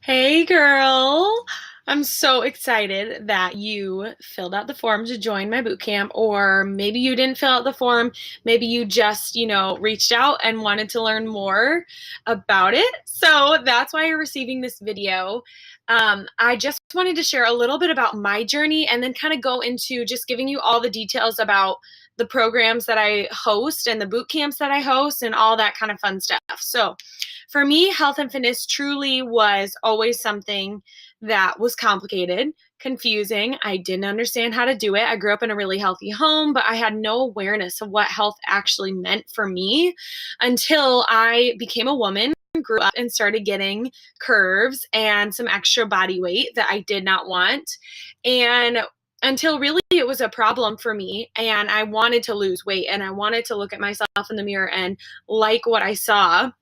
Hey girl, I'm so excited that you filled out the form to join my boot camp, or maybe you didn't fill out the form. Maybe you just, reached out and wanted to learn more about it. So that's why you're receiving this video. I just wanted to share a little bit about my journey and then kind of go into just giving you all the details about the programs that I host and the boot camps that I host and all that kind of fun stuff. So, for me, health and fitness truly was always something that was complicated, confusing. I didn't understand how to do it. I grew up in a really healthy home, but I had no awareness of what health actually meant for me until I became a woman, grew up, and started getting curves and some extra body weight that I did not want. And until really it was a problem for me, and I wanted to lose weight and I wanted to look at myself in the mirror and like what I saw.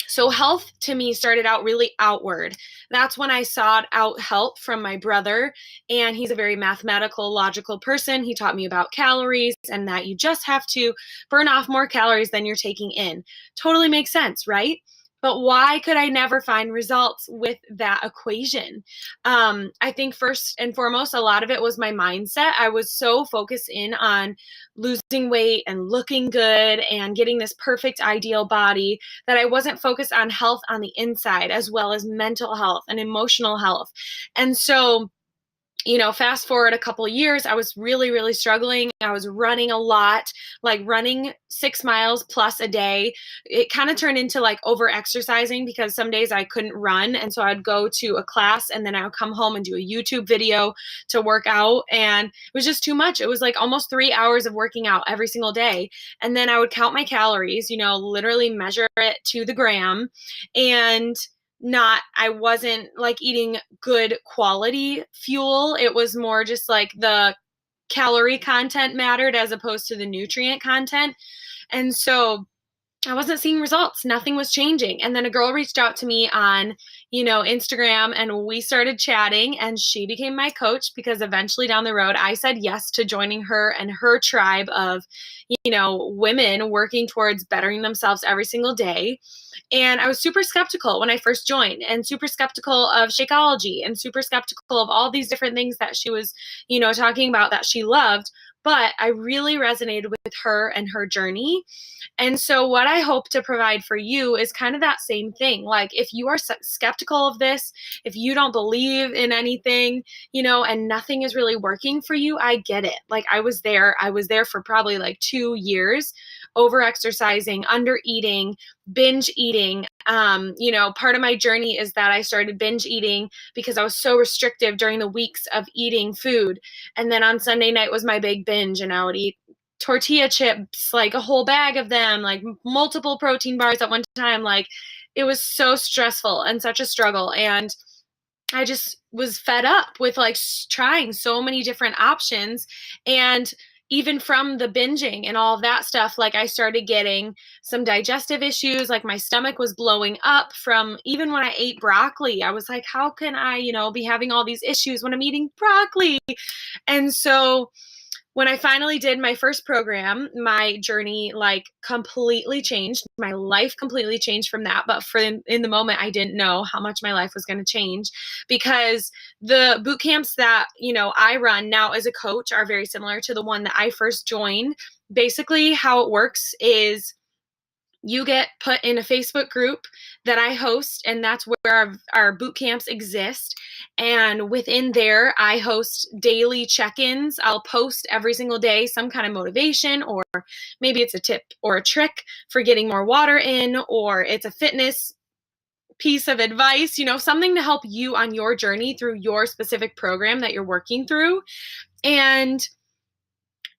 So health to me started out really outward. That's when I sought out help from my brother, and he's a very mathematical, logical person. He taught me about calories and that you just have to burn off more calories than you're taking in. Totally makes sense, right? But why could I never find results with that equation? I think first and foremost, a lot of it was my mindset. I was so focused in on losing weight and looking good and getting this perfect ideal body that I wasn't focused on health on the inside as well as mental health and emotional health. And so, fast forward a couple of years, I was really, really struggling. I was running a lot, like running 6 miles plus a day. It kind of turned into like over exercising because some days I couldn't run. And so I'd go to a class and then I would come home and do a YouTube video to work out. And it was just too much. It was like almost 3 hours of working out every single day. And then I would count my calories, literally measure it to the gram. And I wasn't like eating good quality fuel. It was more just like the calorie content mattered as opposed to the nutrient content. And so I wasn't seeing results. Nothing was changing. And then a girl reached out to me on, Instagram, and we started chatting, and she became my coach because eventually down the road I said yes to joining her and her tribe of, women working towards bettering themselves every single day. And I was super skeptical when I first joined, and super skeptical of Shakeology, and super skeptical of all these different things that she was, talking about that she loved. But I really resonated with her and her journey. And so, what I hope to provide for you is kind of that same thing. Like, if you are skeptical of this, if you don't believe in anything, and nothing is really working for you, I get it. Like, I was there. I was there for probably like 2 years, over exercising, under eating, binge eating. Part of my journey is that I started binge eating because I was so restrictive during the weeks of eating food. And then on Sunday night was my big binge, and I would eat tortilla chips, like a whole bag of them, like multiple protein bars at one time. Like, it was so stressful and such a struggle. And I just was fed up with like trying so many different options. And even from the binging and all of that stuff, like I started getting some digestive issues. Like my stomach was blowing up from even when I ate broccoli. I was like, how can I, be having all these issues when I'm eating broccoli? And so when I finally did my first program, my journey like completely changed. My life completely changed from that. But in the moment, I didn't know how much my life was going to change, because the boot camps that, I run now as a coach are very similar to the one that I first joined. Basically, how it works is you get put in a Facebook group that I host, and that's where our boot camps exist. And within there, I host daily check-ins. I'll post every single day some kind of motivation, or maybe it's a tip or a trick for getting more water in, or it's a fitness piece of advice, something to help you on your journey through your specific program that you're working through. And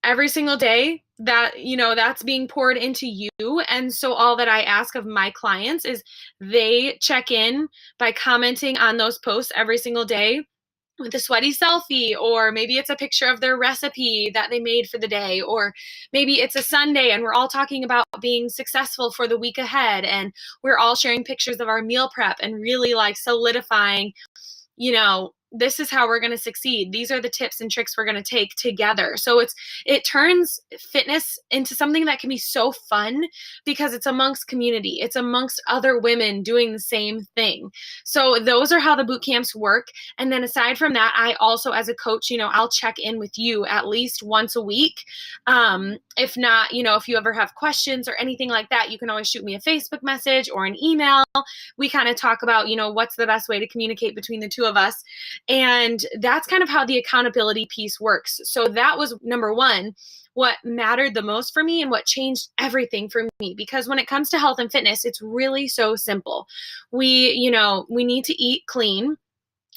every single day that that's being poured into you. And so all that I ask of my clients is they check in by commenting on those posts every single day with a sweaty selfie, or maybe it's a picture of their recipe that they made for the day, or maybe it's a Sunday and we're all talking about being successful for the week ahead, and we're all sharing pictures of our meal prep and really like solidifying this is how we're going to succeed. These are the tips and tricks we're going to take together. So it turns fitness into something that can be so fun because it's amongst community. It's amongst other women doing the same thing. So those are how the boot camps work. And then aside from that, I also, as a coach, I'll check in with you at least once a week. If not, if you ever have questions or anything like that, you can always shoot me a Facebook message or an email. We kind of talk about, what's the best way to communicate between the two of us. And that's kind of how the accountability piece works. So that was number one, what mattered the most for me and what changed everything for me. Because when it comes to health and fitness, it's really so simple. We need to eat clean.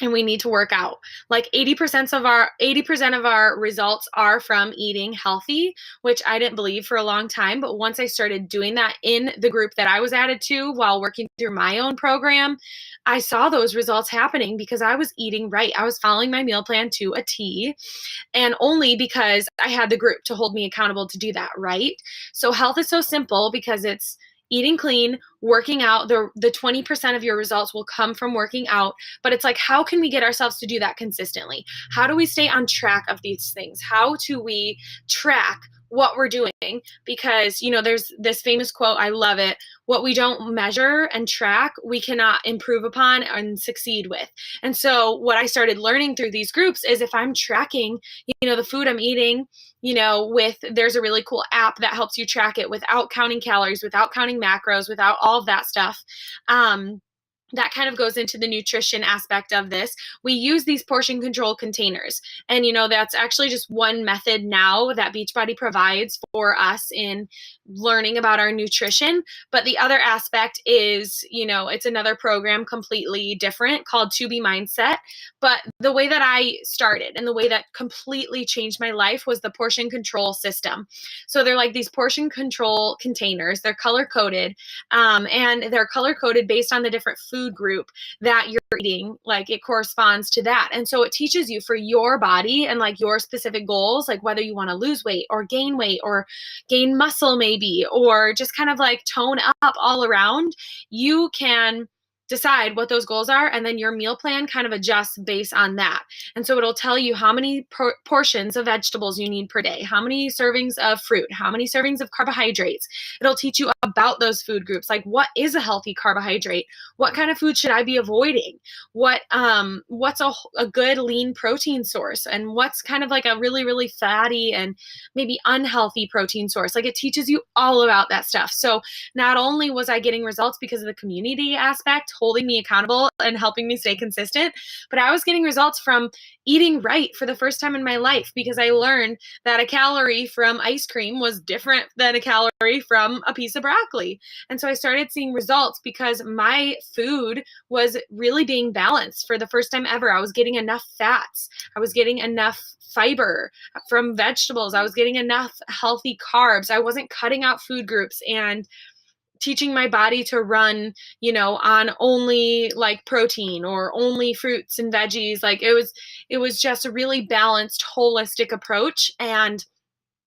And we need to work out. Like 80% of our results are from eating healthy, which I didn't believe for a long time. But once I started doing that in the group that I was added to while working through my own program, I saw those results happening because I was eating right. I was following my meal plan to a T, and only because I had the group to hold me accountable to do that, right? So health is so simple because it's eating clean, working out. The 20% of your results will come from working out, but it's like, how can we get ourselves to do that consistently? How do we stay on track of these things? How do we track what we're doing? Because, there's this famous quote, I love it. What we don't measure and track, we cannot improve upon and succeed with. And so what I started learning through these groups is if I'm tracking, the food I'm eating, there's a really cool app that helps you track it without counting calories, without counting macros, without all of that stuff. That kind of goes into the nutrition aspect of this. We use these portion control containers. And, that's actually just one method now that Beachbody provides for us in learning about our nutrition. But the other aspect is, it's another program completely different called To Be Mindset. But the way that I started and the way that completely changed my life was the portion control system. So they're like these portion control containers. They're color coded, and they're color coded based on the different food group that you're eating. Like it corresponds to that. And so it teaches you for your body and like your specific goals, like whether you want to lose weight or gain muscle maybe, or just kind of like tone up all around. You can decide what those goals are, and then your meal plan kind of adjusts based on that. And so it'll tell you how many portions of vegetables you need per day, how many servings of fruit, how many servings of carbohydrates. It'll teach you about those food groups, like what is a healthy carbohydrate, what kind of food should I be avoiding, what's a good lean protein source, and what's kind of like a really, really fatty and maybe unhealthy protein source. Like it teaches you all about that stuff. So not only was I getting results because of the community aspect, holding me accountable and helping me stay consistent, but I was getting results from eating right for the first time in my life because I learned that a calorie from ice cream was different than a calorie from a piece of broccoli. And so I started seeing results because my food was really being balanced for the first time ever. I was getting enough fats. I was getting enough fiber from vegetables. I was getting enough healthy carbs. I wasn't cutting out food groups and teaching my body to run, on only like protein or only fruits and veggies. Like it was just a really balanced, holistic approach. And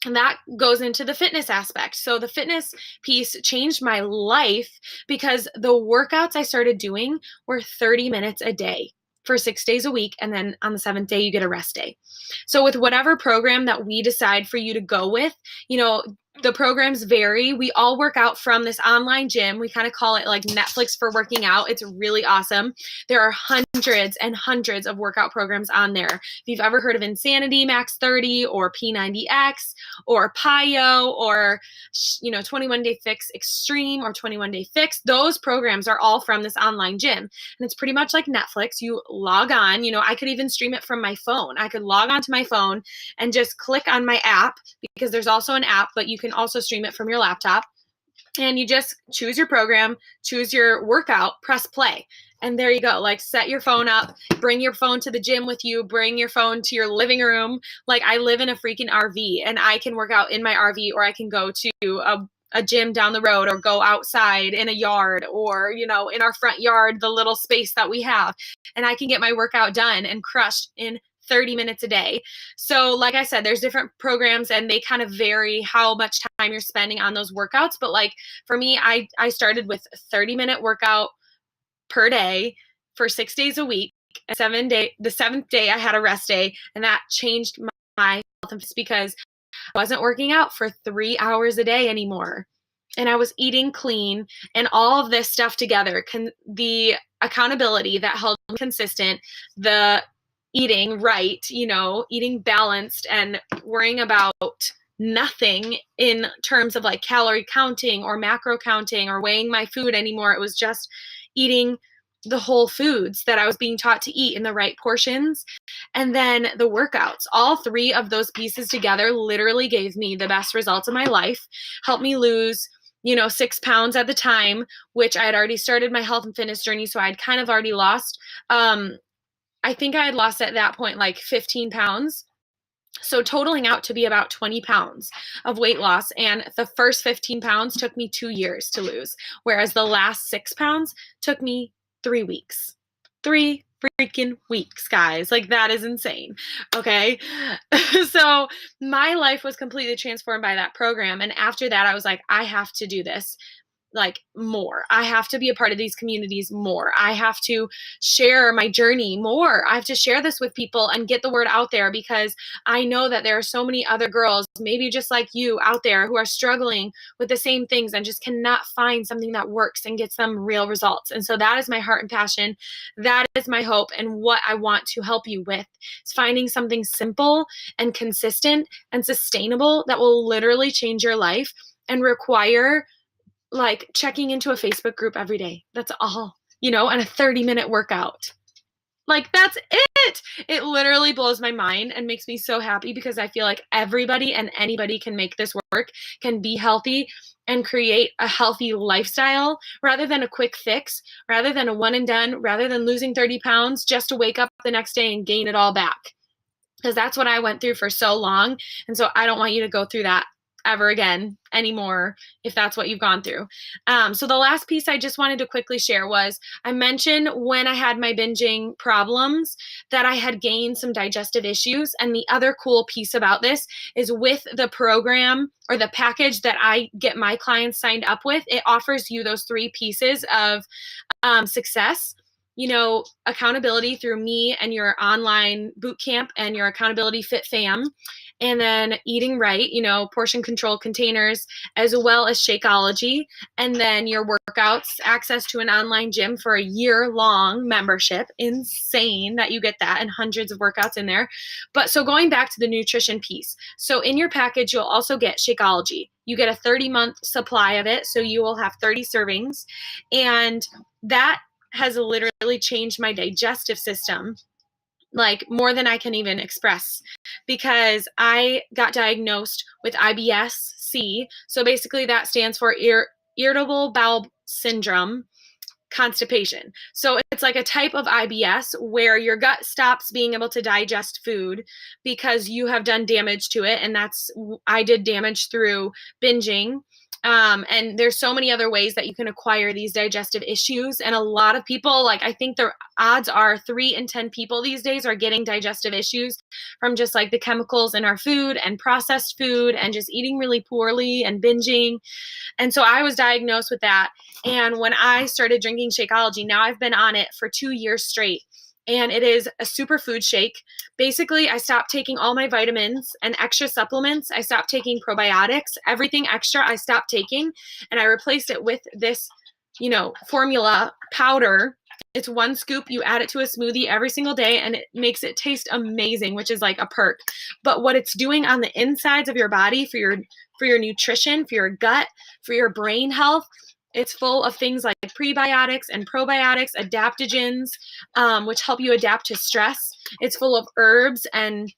that goes into the fitness aspect. So the fitness piece changed my life because the workouts I started doing were 30 minutes a day for 6 days a week. And then on the 7th day, you get a rest day. So with whatever program that we decide for you to go with, the programs vary. We all work out from this online gym. We kind of call it like Netflix for working out. It's really awesome. There are hundreds and hundreds of workout programs on there. If you've ever heard of Insanity Max 30 or P90X or PiYo or 21 Day Fix Extreme or 21 Day Fix, those programs are all from this online gym. And it's pretty much like Netflix. You log on, I could even stream it from my phone. I could log onto my phone and just click on my app, because there's also an app, but you can also stream it from your laptop. And you just choose your program, choose your workout, press play. And there you go. Like set your phone up, bring your phone to the gym with you, bring your phone to your living room. Like I live in a freaking RV and I can work out in my RV, or I can go to a gym down the road, or go outside in a yard, or, in our front yard, the little space that we have. And I can get my workout done and crushed in 30 minutes a day. So like I said, there's different programs and they kind of vary how much time you're spending on those workouts. But like for me, I started with a 30-minute workout per day for 6 days a week. week. The seventh day I had a rest day, and that changed my health because I wasn't working out for 3 hours a day anymore. And I was eating clean, and all of this stuff together, the accountability that held me consistent, the eating right, eating balanced and worrying about nothing in terms of like calorie counting or macro counting or weighing my food anymore. It was just eating the whole foods that I was being taught to eat in the right portions. And then the workouts, all three of those pieces together literally gave me the best results of my life, helped me lose 6 pounds at the time, which I had already started my health and fitness journey. So I'd kind of already lost, I think I had lost at that point like 15 pounds. So totaling out to be about 20 pounds of weight loss. And the first 15 pounds took me 2 years to lose, whereas the last 6 pounds took me 3 weeks. 3 freaking weeks, guys. Like, that is insane. Okay. So my life was completely transformed by that program. And after that, I was like, I have to do this like more. I have to be a part of these communities more. I have to share my journey more. I have to share this with people and get the word out there, because I know that there are so many other girls, maybe just like you out there, who are struggling with the same things and just cannot find something that works and gets them real results. And so that is my heart and passion. That is my hope, and what I want to help you with is finding something simple and consistent and sustainable that will literally change your life and require like checking into a Facebook group every day. That's all, and a 30-minute workout. Like, that's it. It literally blows my mind and makes me so happy, because I feel like everybody and anybody can make this work, can be healthy and create a healthy lifestyle rather than a quick fix, rather than a one and done, rather than losing 30 pounds just to wake up the next day and gain it all back. Because that's what I went through for so long. And so I don't want you to go through that ever again anymore, if that's what you've gone through. So the last piece I just wanted to quickly share was, I mentioned when I had my binging problems that I had gained some digestive issues. And the other cool piece about this is, with the program or the package that I get my clients signed up with, it offers you those 3 pieces of success. Accountability through me and your online boot camp and your accountability fit fam, and then eating right, portion control containers, as well as Shakeology, and then your workouts, access to an online gym for a year-long membership. Insane that you get that, and hundreds of workouts in there. But so going back to the nutrition piece, so in your package, you'll also get Shakeology. You get a 30-month supply of it, so you will have 30 servings, and that has literally changed my digestive system, like more than I can even express, because I got diagnosed with IBS-C. So basically that stands for irritable bowel syndrome, constipation. So it's like a type of IBS where your gut stops being able to digest food because you have done damage to it. And I did damage through binging. And there's so many other ways that you can acquire these digestive issues. And a lot of people, like, I think the odds are 3 in 10 people these days are getting digestive issues from just like the chemicals in our food and processed food and just eating really poorly and binging. And so I was diagnosed with that. And when I started drinking Shakeology, now I've been on it for 2 years straight. And it is a superfood shake. Basically, I stopped taking all my vitamins and extra supplements. I stopped taking probiotics. Everything extra I stopped taking. And I replaced it with this, formula powder. It's 1 scoop. You add it to a smoothie every single day, and it makes it taste amazing, which is like a perk. But what it's doing on the insides of your body for your nutrition, for your gut, for your brain health, it's full of things like prebiotics and probiotics, adaptogens, which help you adapt to stress. It's full of herbs and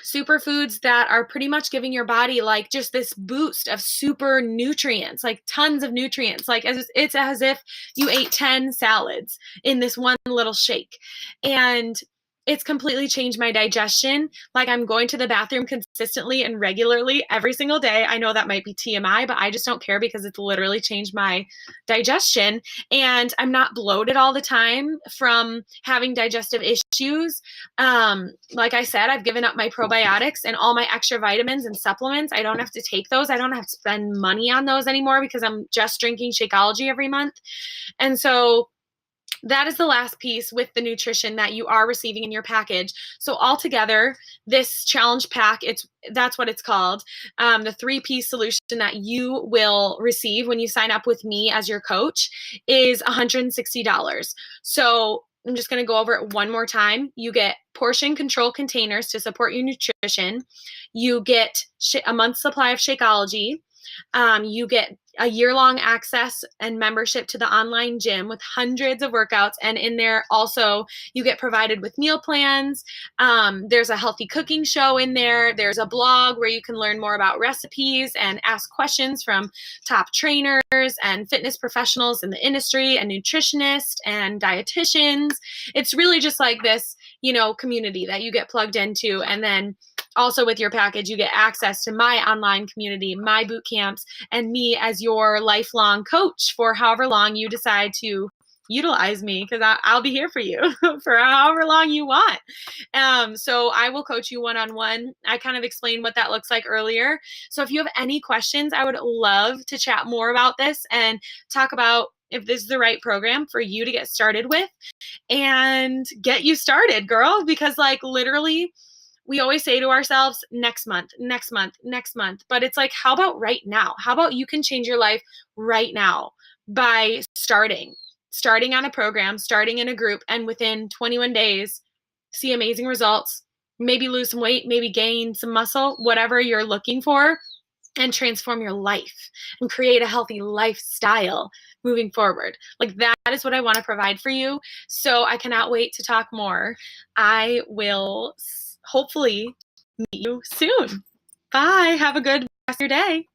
superfoods that are pretty much giving your body like just this boost of super nutrients, like tons of nutrients. Like it's as if you ate 10 salads in this one little shake. And it's completely changed my digestion. Like, I'm going to the bathroom consistently and regularly every single day. I know that might be TMI, but I just don't care, because it's literally changed my digestion. And I'm not bloated all the time from having digestive issues. Like I said, I've given up my probiotics and all my extra vitamins and supplements. I don't have to take those. I don't have to spend money on those anymore, because I'm just drinking Shakeology every month. And so That is the last piece with the nutrition that you are receiving in your package. So altogether, this challenge pack, that's what it's called. The 3-piece solution that you will receive when you sign up with me as your coach is $160. So I'm just going to go over it one more time. You get portion control containers to support your nutrition. You get a month's supply of Shakeology. You get a year-long access and membership to the online gym with hundreds of workouts. And in there also, you get provided with meal plans. There's a healthy cooking show in there. There's a blog where you can learn more about recipes and ask questions from top trainers and fitness professionals in the industry and nutritionists and dietitians. It's really just like this, community that you get plugged into. And then also with your package, you get access to my online community, my boot camps, and me as your lifelong coach for however long you decide to utilize me, because I'll be here for you for however long you want. So I will coach you one-on-one. I kind of explained what that looks like earlier. So if you have any questions, I would love to chat more about this and talk about if this is the right program for you to get started with and get you started, girl, because literally, we always say to ourselves, next month, next month, next month. But it's like, how about right now? How about you can change your life right now by starting on a program, starting in a group, and within 21 days, see amazing results, maybe lose some weight, maybe gain some muscle, whatever you're looking for, and transform your life and create a healthy lifestyle moving forward. That is what I want to provide for you. So I cannot wait to talk more. I will hopefully meet you soon. Bye. Have a good rest of your day.